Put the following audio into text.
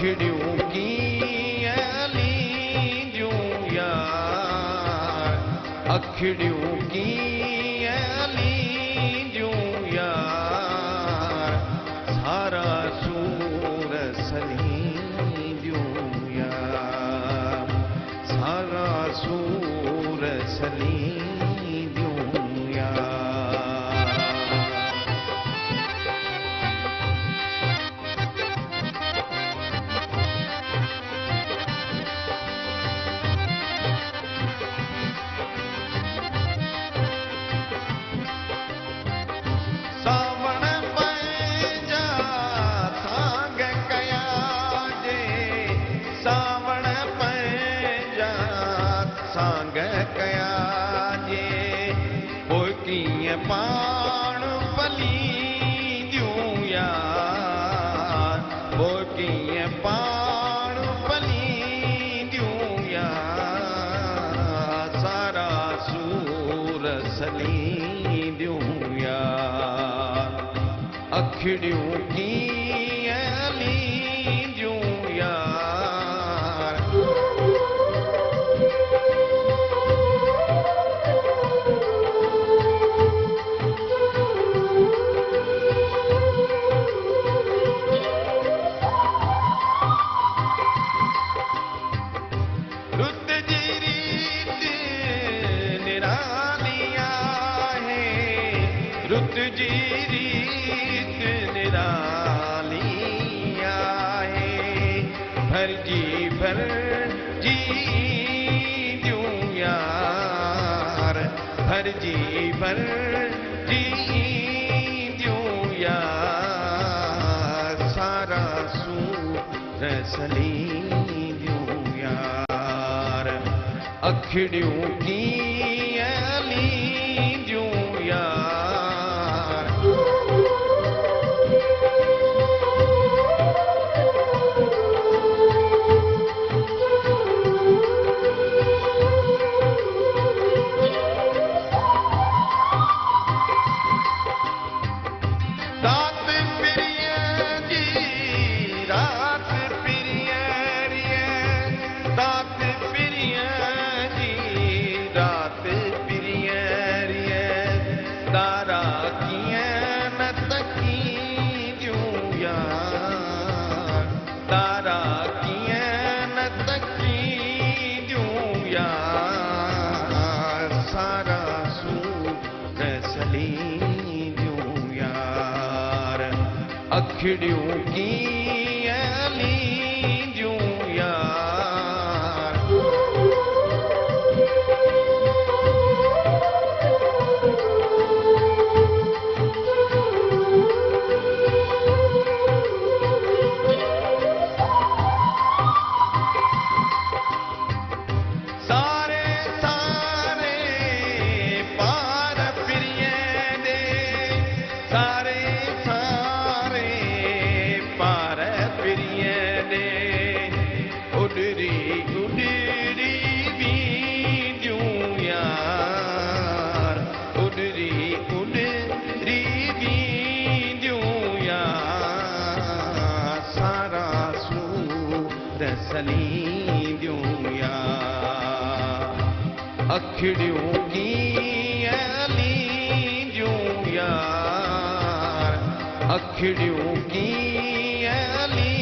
अखिड़ियूं कीअं लींदियूं यार, अखिड़ियूं कीअं लींदियूं यार, सारा सूर सलींदियूं यार, सारा सूर सलींदियूं यार। सावण पंहिंजा साग कया जे, सावण पंहिंजा साग कया जे, पोइ कीअं पाण पलींदियूं यार, पोइ कीअं पाण पलींदियूं यार, सारा सूर सलींदियूं यार, अखिड़ियूं कीअं लींदियूं यार। रुत जी रीत निराली आहे, रुत जी रीत निराली आहे, भरजी भरजी ईंदियूं यार, भरजी भरजी ईंदियूं यार, सारा सूर सलींदियूं यार, अखिड़ियूं कीअं लींदियूं यार। रात पिरियं जी रात पिरियं रियं, रात पिरियं जी रात पिरियं रियं, तारा कीअं न तकींदियूं यार, तारा कीअं न तकींदियूं यार, सारा सूर सलींदियूं यार, अखिड़ियूं कीअं लींदियूं यार। सारे सारे पार पिरियं दे, सारे सारे पार पिरियं दे, उडरी उडरी बींदियूं यार, उडरी उडरी बींदियूं यार, सारा सूर सलींदियूं यार, अखिड़ियूं कीअं लींदियूं यार, अखिड़ियूं कीअं लींदियूं